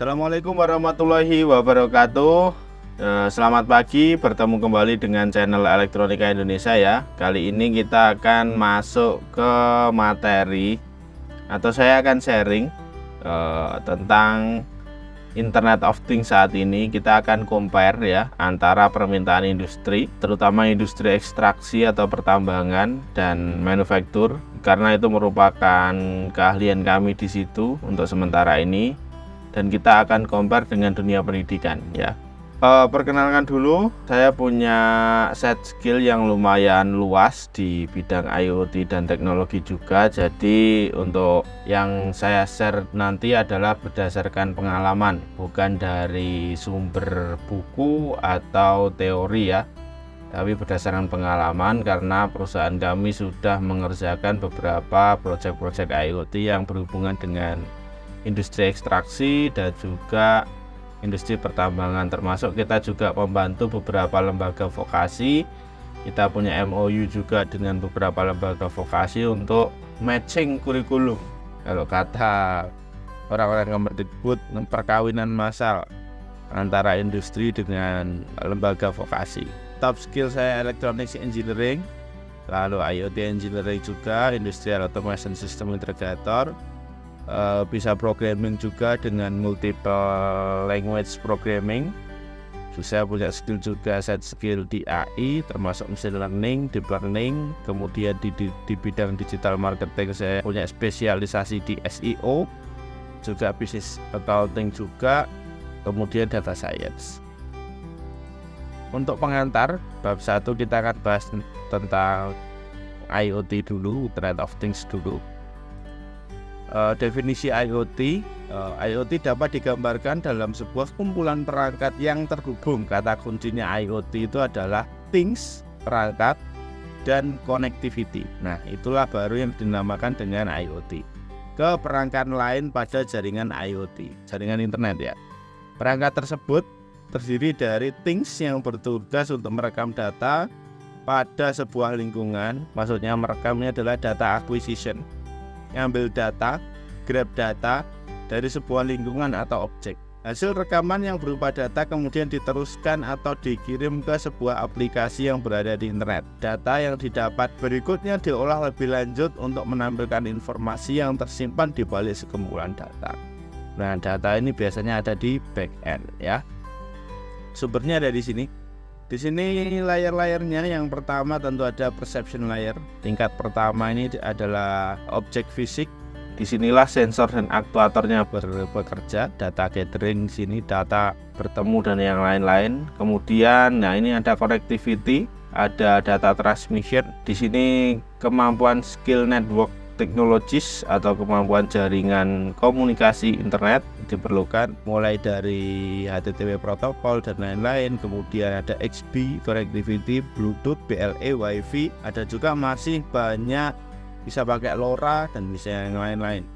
Assalamualaikum warahmatullahi wabarakatuh. Selamat pagi, bertemu kembali dengan channel Elektronika Indonesia ya. Kali ini kita akan masuk ke materi atau saya akan sharing tentang Internet of Things saat ini. Kita akan compare ya antara permintaan industri, terutama industri ekstraksi atau pertambangan dan manufaktur, karena itu merupakan keahlian kami di situ untuk sementara ini. Dan kita akan compare dengan dunia pendidikan ya. Perkenalkan dulu, saya punya set skill yang lumayan luas di bidang IoT dan teknologi juga. Jadi untuk yang saya share nanti adalah berdasarkan pengalaman, bukan dari sumber buku atau teori ya, tapi berdasarkan pengalaman karena perusahaan kami sudah mengerjakan beberapa proyek-proyek IoT yang berhubungan dengan industri ekstraksi dan juga industri pertambangan, termasuk kita juga membantu beberapa lembaga vokasi. Kita punya MOU juga dengan beberapa lembaga vokasi untuk matching kurikulum, kalau kata orang-orang Kemendikbud, perkawinan massal antara industri dengan lembaga vokasi. Top skill saya Electronics Engineering, lalu IoT Engineering juga, Industrial Automation System Integrator, bisa programming juga dengan multiple language programming. Saya punya skill juga, set skill di AI termasuk machine learning, deep learning. Kemudian di bidang digital marketing saya punya spesialisasi di SEO, juga business accounting juga, kemudian data science. Untuk pengantar bab 1 kita akan bahas tentang IoT dulu, Internet of Things dulu. Definisi IoT. IoT dapat digambarkan dalam sebuah kumpulan perangkat yang terhubung. Kata kuncinya IoT itu adalah things, perangkat, dan connectivity. Nah, itulah baru yang dinamakan dengan IoT. Ke perangkat lain pada jaringan IoT, jaringan internet ya. Perangkat tersebut terdiri dari things yang bertugas untuk merekam data pada sebuah lingkungan. Maksudnya merekamnya adalah data acquisition, ngambil data, grab data dari sebuah lingkungan atau objek. Hasil rekaman yang berupa data kemudian diteruskan atau dikirim ke sebuah aplikasi yang berada di internet. Data yang didapat berikutnya diolah lebih lanjut untuk menampilkan informasi yang tersimpan di balik sekumpulan data. Nah, data ini biasanya ada di back-end ya. Sumbernya ada di sini. Di sini layer-layernya, yang pertama tentu ada perception layer. Tingkat pertama ini adalah objek fisik. Disinilah sensor dan aktuatornya bekerja. Data gathering, sini data bertemu dan yang lain-lain. Kemudian, nah ini ada connectivity, ada data transmission. Di sini kemampuan skill network technologies atau kemampuan jaringan komunikasi internet diperlukan, mulai dari HTTP protokol dan lain-lain. Kemudian ada XB, connectivity, Bluetooth, BLE, WiFi. Ada juga masih banyak bisa pakai LoRa dan bisa yang lain-lain.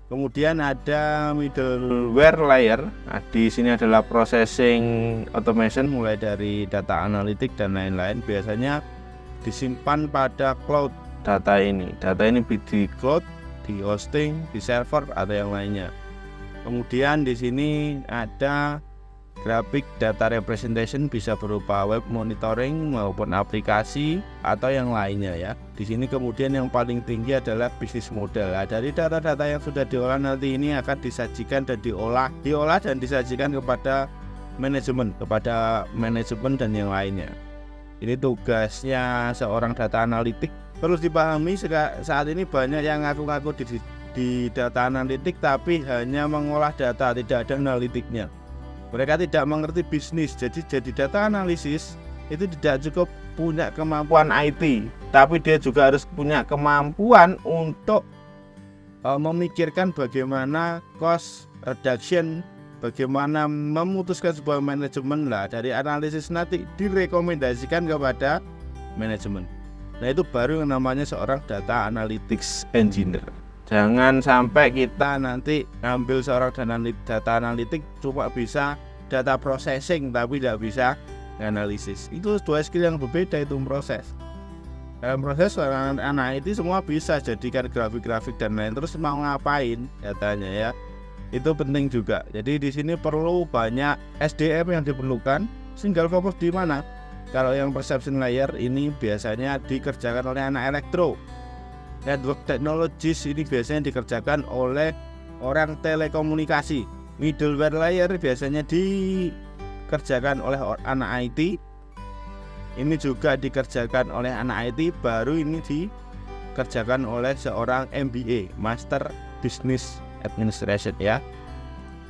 Kemudian ada middleware layer. Nah, di sini adalah processing automation, mulai dari data analitik dan lain-lain. Biasanya disimpan pada cloud. Data ini di cloud, di hosting, di server atau yang lainnya. Kemudian di sini ada graphic data representation, bisa berupa web monitoring maupun aplikasi atau yang lainnya ya. Di sini kemudian yang paling tinggi adalah bisnis model. Nah, dari data-data yang sudah diolah nanti ini akan disajikan dan diolah dan disajikan kepada manajemen dan yang lainnya. Ini tugasnya seorang data analitik. Perlu dipahami saat ini banyak yang ngaku-ngaku di data analitik tapi hanya mengolah data, tidak ada analitiknya. Mereka tidak mengerti bisnis. Jadi data analisis itu tidak cukup punya kemampuan IT, tapi dia juga harus punya kemampuan untuk memikirkan bagaimana cost reduction, bagaimana memutuskan sebuah manajemen lah. Dari analisis nanti direkomendasikan kepada manajemen. Nah, itu baru yang namanya seorang data analytics engineer. Jangan sampai kita nanti ngambil seorang data analitik cuma bisa data processing tapi tidak bisa analisis. Itu dua skill yang berbeda, itu proses. Dalam proses anak IT semua bisa jadikan grafik-grafik dan lain, terus mau ngapain datanya ya. Itu penting juga. Jadi di sini perlu banyak SDM yang diperlukan. Tinggal fokus di mana? Kalau yang perception layer ini biasanya dikerjakan oleh anak elektro. Network technologies ini biasanya dikerjakan oleh orang telekomunikasi. Middleware layer biasanya dikerjakan oleh anak IT. Ini juga dikerjakan oleh anak IT. Baru ini dikerjakan oleh seorang MBA, Master Business Administration ya.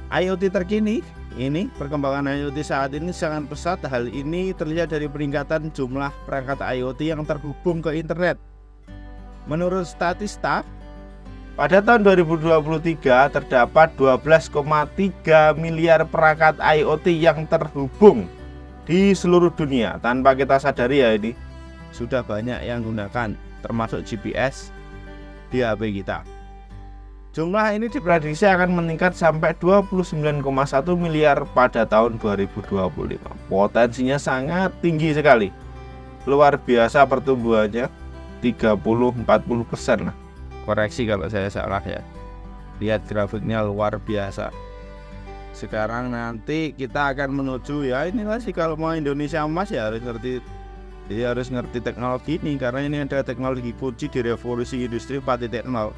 IoT terkini, ini perkembangan IoT saat ini sangat pesat. Hal ini terlihat dari peningkatan jumlah perangkat IoT yang terhubung ke internet. Menurut Statista, pada tahun 2023 terdapat 12,3 miliar perangkat IoT yang terhubung di seluruh dunia. Tanpa kita sadari ya, ini sudah banyak yang gunakan, termasuk GPS di HP kita. Jumlah ini diprediksi akan meningkat sampai 29,1 miliar pada tahun 2025. Potensinya sangat tinggi sekali. Luar biasa pertumbuhannya, 30-40% lah. Koreksi kalau saya salah ya. Lihat grafiknya luar biasa. Sekarang nanti kita akan menuju ya, inilah sih kalau mau Indonesia emas ya harus ngerti teknologi ini, karena ini adalah teknologi kunci di revolusi industri 4.0.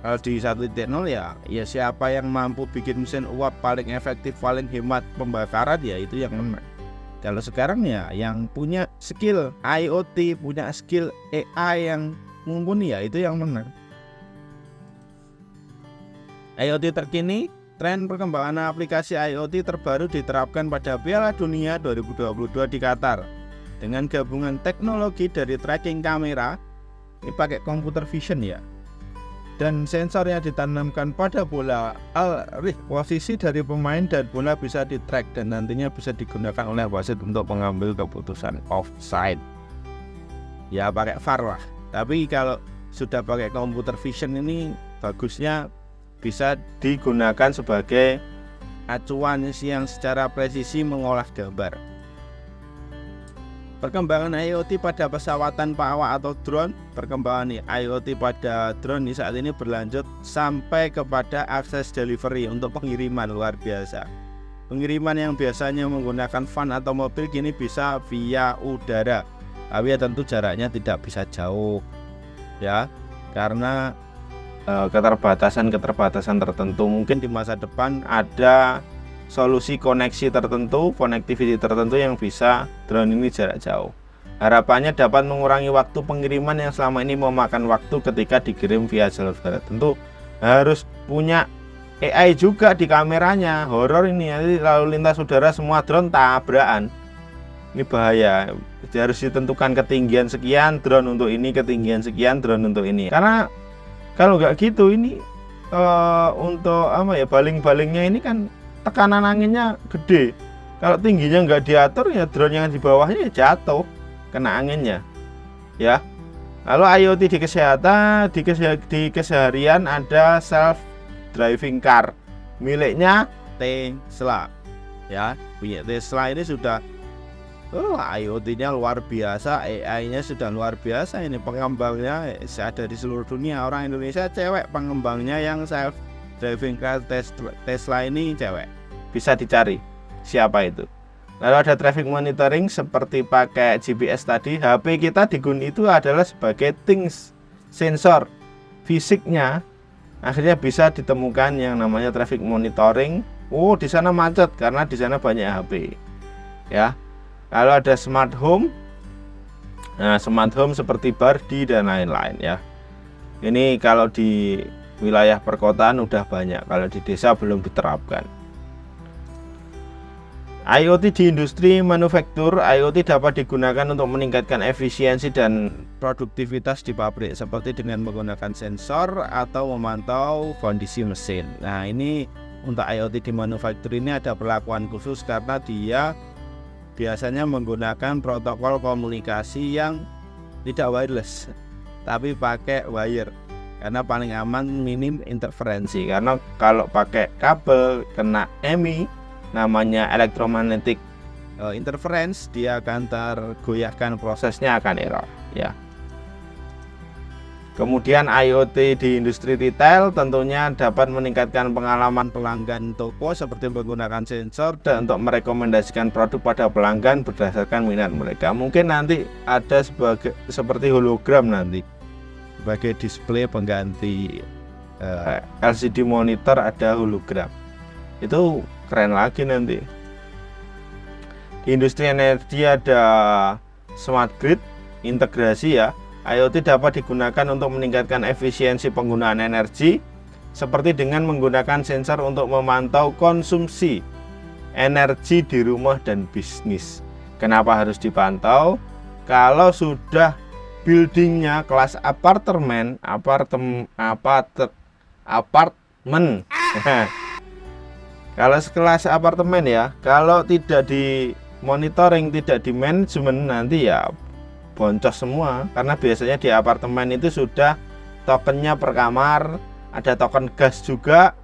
Kalau di 1.0 ya siapa yang mampu bikin mesin uap paling efektif, paling hemat pembakaran ya itu yang menang. Kalau sekarang ya yang punya skill IoT, punya skill AI yang mumpuni ya itu yang menang. IoT terkini, tren perkembangan aplikasi IoT terbaru diterapkan pada Piala Dunia 2022 di Qatar. Dengan gabungan teknologi dari tracking kamera, ini pakai computer vision ya, dan sensor yang ditanamkan pada bola. Posisi dari pemain dan bola bisa di-track dan nantinya bisa digunakan oleh wasit untuk mengambil keputusan offside. Ya pakai VAR lah. Tapi kalau sudah pakai computer vision ini bagusnya bisa digunakan sebagai acuan yang secara presisi mengolah gambar. Perkembangan IoT pada pesawat tanpa awak atau drone. Perkembangan IoT pada drone saat ini berlanjut sampai kepada akses delivery untuk pengiriman. Luar biasa. Pengiriman yang biasanya menggunakan van atau mobil kini bisa via udara. Tapi ya tentu jaraknya tidak bisa jauh ya, karena keterbatasan tertentu. Mungkin di masa depan ada solusi koneksi tertentu, connectivity tertentu yang bisa drone ini jarak jauh. Harapannya dapat mengurangi waktu pengiriman yang selama ini memakan waktu ketika dikirim via jalur darat. Tentu harus punya AI juga di kameranya. Horor ini, nanti lalu lintas udara semua drone tabrakan. Ini bahaya. Jadi harus ditentukan ketinggian sekian drone untuk ini, ketinggian sekian drone untuk ini. Karena kalau nggak gitu ini untuk baling-balingnya ini kan tekanan anginnya gede. Kalau tingginya nggak diatur ya drone yang di bawahnya ya jatuh kena anginnya ya. Lalu IoT di kesehatan, di keseharian ada self driving car miliknya Tesla ya. Punya Tesla ini sudah IoT-nya luar biasa, AI-nya sudah luar biasa. Ini pengembangnya ada di seluruh dunia. Orang Indonesia cewek pengembangnya yang self driving car Tesla ini cewek. Bisa dicari siapa itu. Lalu ada traffic monitoring seperti pakai GPS tadi. HP kita digunakan itu adalah sebagai things sensor fisiknya. Akhirnya bisa ditemukan yang namanya traffic monitoring. Oh, di sana macet karena di sana banyak HP. Ya. Lalu ada smart home. Nah, smart home seperti Bardi dan lain-lain ya. Ini kalau di wilayah perkotaan udah banyak, kalau di desa belum diterapkan. IoT di industri manufaktur. IoT dapat digunakan untuk meningkatkan efisiensi dan produktivitas di pabrik, seperti dengan menggunakan sensor atau memantau kondisi mesin. Nah, ini untuk IoT di manufaktur ini ada perlakuan khusus karena dia biasanya menggunakan protokol komunikasi yang tidak wireless, tapi pakai wire. Karena paling aman, minim interferensi. Karena kalau pakai kabel kena EMI, namanya electromagnetic interference, dia akan tergoyahkan, prosesnya akan error ya. Kemudian IoT di industri retail tentunya dapat meningkatkan pengalaman pelanggan toko seperti menggunakan sensor dan untuk merekomendasikan produk pada pelanggan berdasarkan minat mereka. Mungkin nanti ada seperti hologram nanti sebagai display pengganti LCD monitor, ada hologram. Itu keren lagi nanti. Di industri energi ada smart grid integrasi ya. IoT dapat digunakan untuk meningkatkan efisiensi penggunaan energi seperti dengan menggunakan sensor untuk memantau konsumsi energi di rumah dan bisnis. Kenapa harus dipantau? Kalau sudah buildingnya kelas apartemen. Kalau sekelas apartemen ya, kalau tidak di monitoring, tidak di manajemen, nanti ya boncos semua. Karena biasanya di apartemen itu sudah tokennya per kamar, ada token gas juga.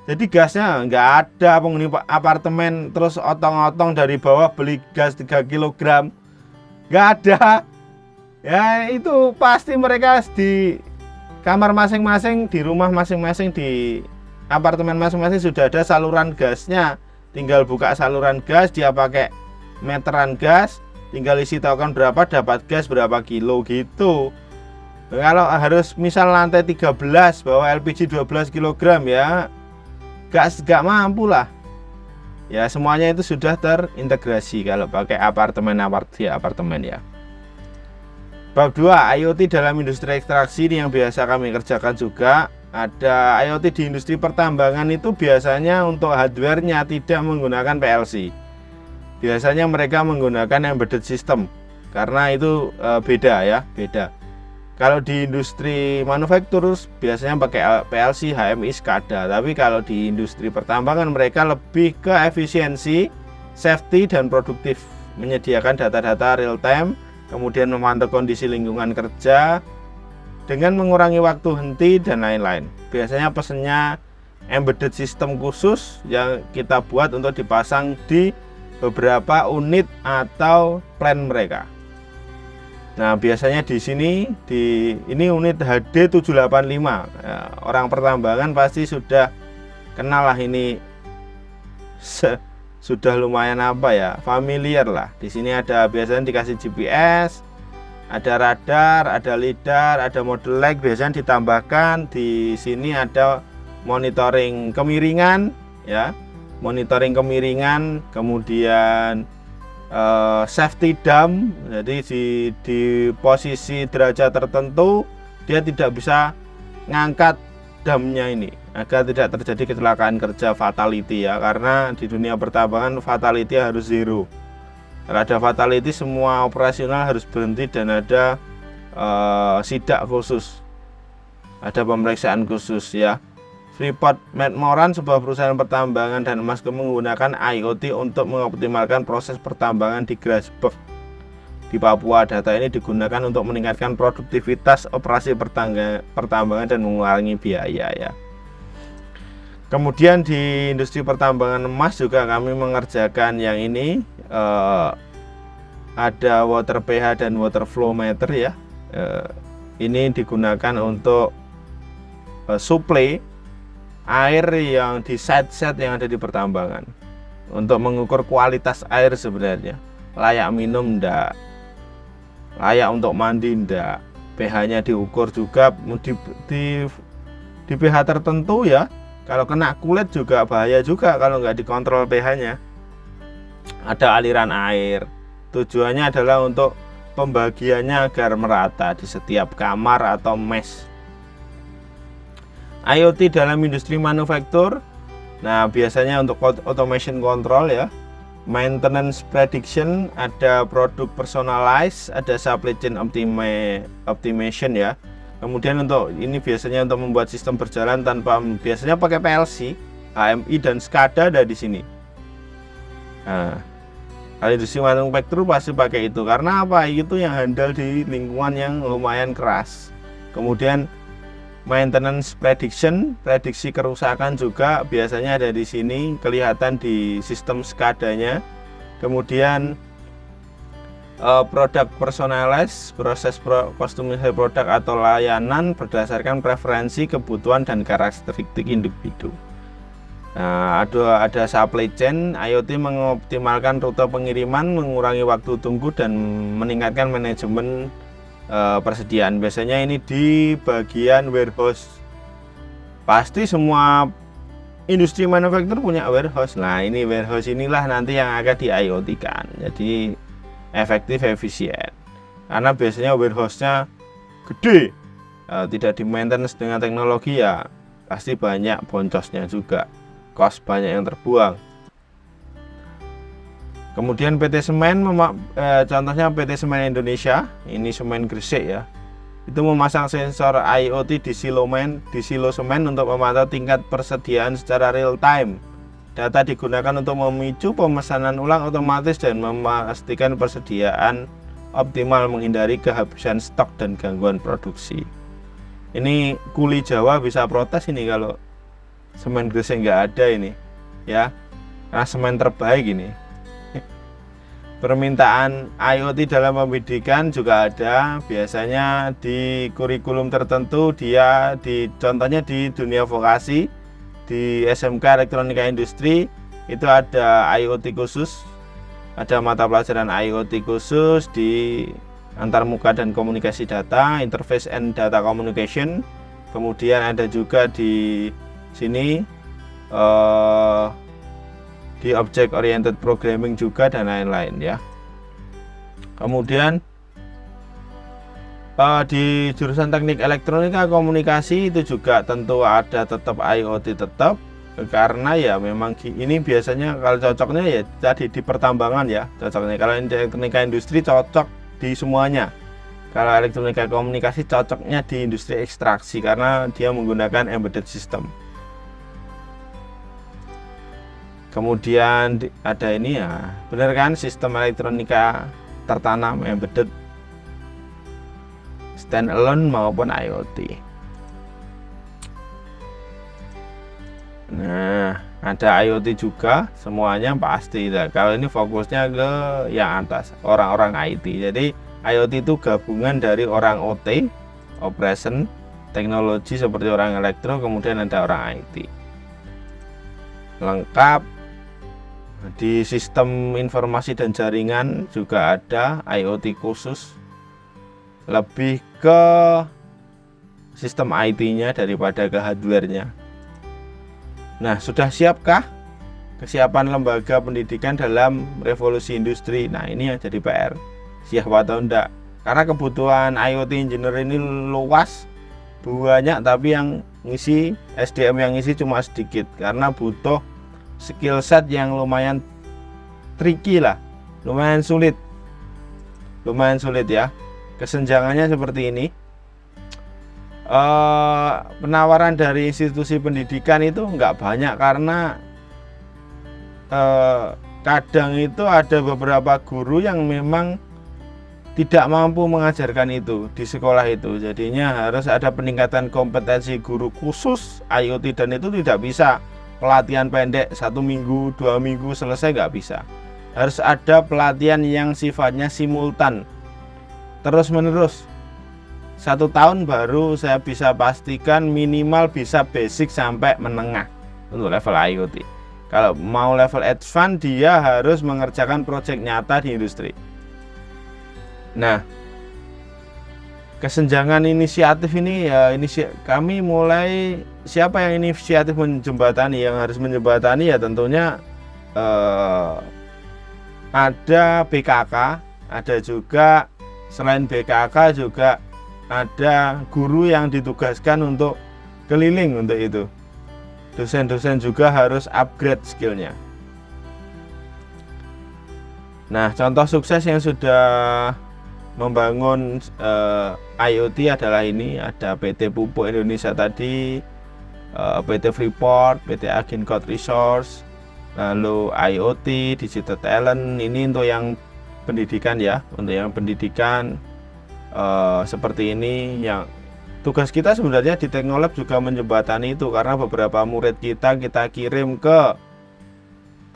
Jadi gasnya nggak ada, penghuni apartemen terus otong-otong dari bawah beli gas 3 kg, nggak ada. Ya itu pasti mereka di kamar masing-masing, di rumah masing-masing, di apartemen masing-masing sudah ada saluran gasnya. Tinggal buka saluran gas, dia pakai meteran gas, tinggal isi token berapa dapat gas berapa kilo gitu. Kalau harus misal lantai 13 bawa LPG 12 kg ya gak mampu lah. Ya semuanya itu sudah terintegrasi kalau pakai apartemen ya. Bab 2, IoT dalam industri ekstraksi ini yang biasa kami kerjakan juga. Ada IoT di industri pertambangan itu biasanya untuk hardware-nya tidak menggunakan PLC. Biasanya mereka menggunakan embedded system karena itu beda. Kalau di industri manufaktur biasanya pakai PLC, HMI, SCADA. Tapi kalau di industri pertambangan mereka lebih ke efisiensi, safety, dan produktif. Menyediakan data-data real time, kemudian memantau kondisi lingkungan kerja dengan mengurangi waktu henti dan lain-lain. Biasanya pesennya embedded system khusus yang kita buat untuk dipasang di beberapa unit atau plant mereka. Nah, biasanya di sini ini unit HD 785. Nah, orang pertambangan pasti sudah kenal lah ini. Sudah lumayan familiar lah. Di sini ada biasanya dikasih GPS, ada radar, ada lidar, ada model lag, biasanya ditambahkan di sini ada monitoring kemiringan ya. Monitoring kemiringan, kemudian safety dump. Jadi di posisi derajat tertentu dia tidak bisa ngangkat dumnya ini agar tidak terjadi kecelakaan kerja fatality ya. Karena di dunia pertambangan fatality harus zero. Kalau ada fatality semua operasional harus berhenti dan ada sidak khusus, ada pemeriksaan khusus ya. Freeport-McMoran, sebuah perusahaan pertambangan dan emas menggunakan IoT untuk mengoptimalkan proses pertambangan di Grasberg di Papua. Data ini digunakan untuk meningkatkan produktivitas operasi pertambangan dan mengurangi biaya ya. Kemudian di industri pertambangan emas juga kami mengerjakan yang ini, ada water pH dan water flow meter ya. Ini digunakan untuk suplai air yang di set yang ada di pertambangan untuk mengukur kualitas air sebenarnya. Layak minum enggak, layak untuk mandi enggak, pH-nya diukur juga di pH tertentu ya. Kalau kena kulit juga bahaya juga kalau nggak dikontrol pH-nya. Ada aliran air, tujuannya adalah untuk pembagiannya agar merata di setiap kamar atau mes. IoT dalam industri manufaktur, nah biasanya untuk automation control ya, maintenance prediction, ada produk personalized, ada supply chain optimization ya. Kemudian untuk ini biasanya untuk membuat sistem berjalan tanpa, biasanya pakai PLC, HMI dan SCADA ada di sini. Nah, kalau industri manufaktur pasti pakai itu karena apa? Itu yang handal di lingkungan yang lumayan keras. Kemudian maintenance prediction, prediksi kerusakan juga biasanya ada di sini, kelihatan di sistem SCADA-nya. Kemudian Produk personalized, proses customisasi produk atau layanan berdasarkan preferensi, kebutuhan dan karakteristik individu. Nah, ada supply chain. IoT mengoptimalkan rute pengiriman, mengurangi waktu tunggu dan meningkatkan manajemen persediaan. Biasanya ini di bagian warehouse. Pasti semua industri manufaktur punya warehouse. Nah, ini warehouse inilah nanti yang akan di IoT kan. Jadi efektif, efisien. Karena biasanya warehouse-nya gede, tidak di maintenance dengan teknologi, ya pasti banyak boncosnya juga, cost banyak yang terbuang. Kemudian PT Semen, contohnya PT Semen Indonesia, ini semen Gresik ya, itu memasang sensor IoT di silo semen untuk memantau tingkat persediaan secara real time. Data digunakan untuk memicu pemesanan ulang otomatis dan memastikan persediaan optimal, menghindari kehabisan stok dan gangguan produksi. Ini kuli Jawa bisa protes ini kalau semen Gresik nggak ada ini, ya, karena semen terbaik ini. Permintaan IoT dalam pendidikan juga ada, biasanya di kurikulum tertentu contohnya di dunia vokasi, di SMK Elektronika Industri itu ada IoT khusus, ada mata pelajaran IoT khusus di antarmuka dan komunikasi data, interface and data communication. Kemudian ada juga di sini di object oriented programming juga dan lain-lain ya. Kemudian di jurusan teknik elektronika komunikasi itu juga tentu ada tetap IoT tetap, karena ya memang ini biasanya kalau cocoknya ya tadi di pertambangan ya cocoknya. Kalau elektronika industri cocok di semuanya. Kalau elektronika komunikasi cocoknya di industri ekstraksi karena dia menggunakan embedded system. Kemudian ada ini ya, benar kan, sistem elektronika tertanam embedded, standalone maupun IoT. Nah, ada IoT juga, semuanya pasti. Nah, kalau ini fokusnya ke yang atas, orang-orang IT. Jadi IoT itu gabungan dari orang OT, operation, teknologi seperti orang elektro, kemudian ada orang IT. Lengkap. Di sistem informasi dan jaringan juga ada IoT khusus, lebih ke sistem IT-nya daripada ke hardware-nya. Nah, sudah siapkah kesiapan lembaga pendidikan dalam revolusi industri? Nah, ini yang jadi PR, siap atau enggak? Karena kebutuhan IoT engineer ini luas, banyak, tapi yang ngisi SDM yang ngisi cuma sedikit karena butuh skill set yang lumayan tricky lah, lumayan sulit ya. Kesenjangannya seperti ini. Penawaran dari institusi pendidikan itu nggak banyak karena kadang itu ada beberapa guru yang memang tidak mampu mengajarkan itu di sekolah itu. Jadinya harus ada peningkatan kompetensi guru khusus IoT, dan itu tidak bisa pelatihan pendek 1 minggu 2 minggu selesai, nggak bisa. Harus ada pelatihan yang sifatnya simultan, terus menerus. 1 tahun baru saya bisa pastikan minimal bisa basic sampai menengah untuk level IoT. Kalau mau level advance, dia harus mengerjakan proyek nyata di industri. Nah, kesenjangan inisiatif ini ya, kami mulai, siapa yang inisiatif menjembatani, yang harus menjembatani ya tentunya ada BKK, ada juga selain BKK juga ada guru yang ditugaskan untuk keliling untuk itu. Dosen-dosen juga harus upgrade skillnya. Nah, contoh sukses yang sudah membangun IoT adalah ini, ada PT Pupuk Indonesia tadi, PT Freeport, PT Agincode Resource, lalu IoT, Digital Talent. Ini untuk yang pendidikan ya, untuk yang pendidikan seperti ini. Yang tugas kita sebenarnya di Teknolab juga menjembatani itu, karena beberapa murid kita kirim ke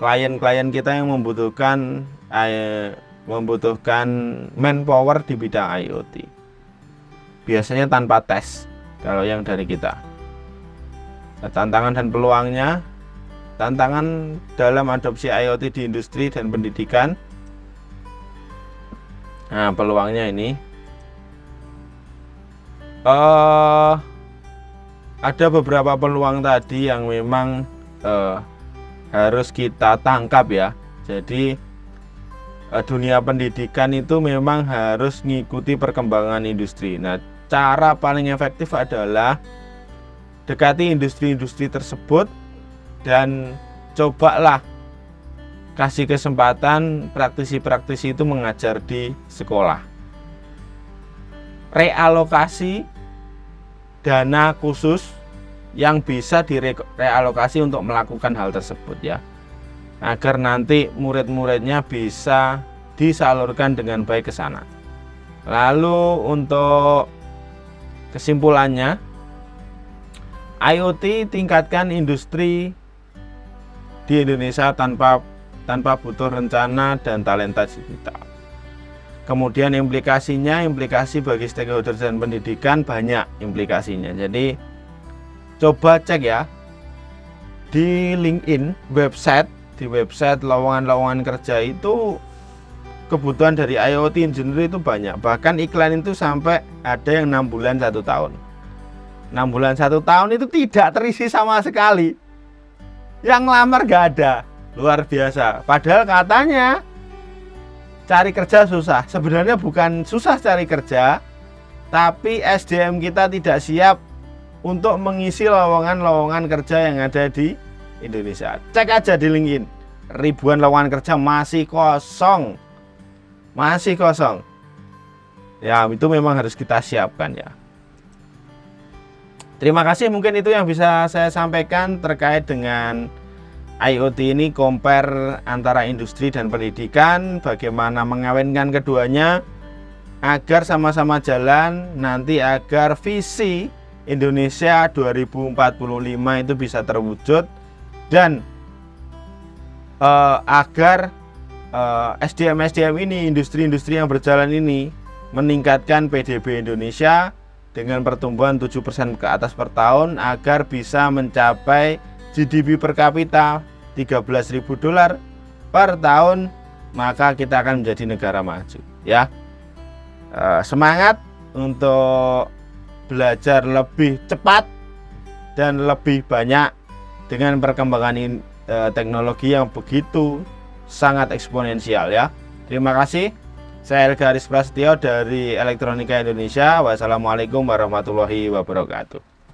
klien-klien kita yang membutuhkan membutuhkan manpower di bidang IoT. Biasanya tanpa tes kalau yang dari kita. Tantangan dan peluangnya, tantangan dalam adopsi IoT di industri dan pendidikan. Nah, peluangnya ini ada beberapa peluang tadi yang memang harus kita tangkap ya. Jadi dunia pendidikan itu memang harus mengikuti perkembangan industri. Nah, cara paling efektif adalah dekati industri-industri tersebut dan cobalah kasih kesempatan praktisi-praktisi itu mengajar di sekolah. Realokasi dana khusus yang bisa direalokasi untuk melakukan hal tersebut ya, agar nanti murid-muridnya bisa disalurkan dengan baik ke sana. Lalu untuk kesimpulannya, IoT tingkatkan industri di Indonesia tanpa butuh rencana dan talenta digital. Kemudian implikasi bagi stakeholder dan pendidikan banyak implikasinya. Jadi coba cek ya di LinkedIn, di website lowongan-lowongan kerja itu kebutuhan dari IoT engineer itu banyak. Bahkan iklan itu sampai ada yang 6 bulan 1 tahun. 6 bulan 1 tahun itu tidak terisi sama sekali. Yang lamar gak ada. Luar biasa. Padahal katanya cari kerja susah. Sebenarnya bukan susah cari kerja, tapi SDM kita tidak siap untuk mengisi lowongan-lowongan kerja yang ada di Indonesia. Cek aja di LinkedIn. Ribuan lowongan kerja masih kosong. Masih kosong. Ya, itu memang harus kita siapkan ya. Terima kasih, mungkin itu yang bisa saya sampaikan terkait dengan IoT ini, compare antara industri dan pendidikan, bagaimana mengawinkan keduanya agar sama-sama jalan nanti, agar visi Indonesia 2045 itu bisa terwujud, dan agar SDM ini, industri-industri yang berjalan ini meningkatkan PDB Indonesia dengan pertumbuhan 7% ke atas per tahun, agar bisa mencapai GDP per kapita $13.000 per tahun, maka kita akan menjadi negara maju ya. Semangat untuk belajar lebih cepat dan lebih banyak dengan perkembangan teknologi yang begitu sangat eksponensial ya. Terima kasih. Saya Elga Aris Prasetyo dari Elektronika Indonesia. Wassalamualaikum warahmatullahi wabarakatuh.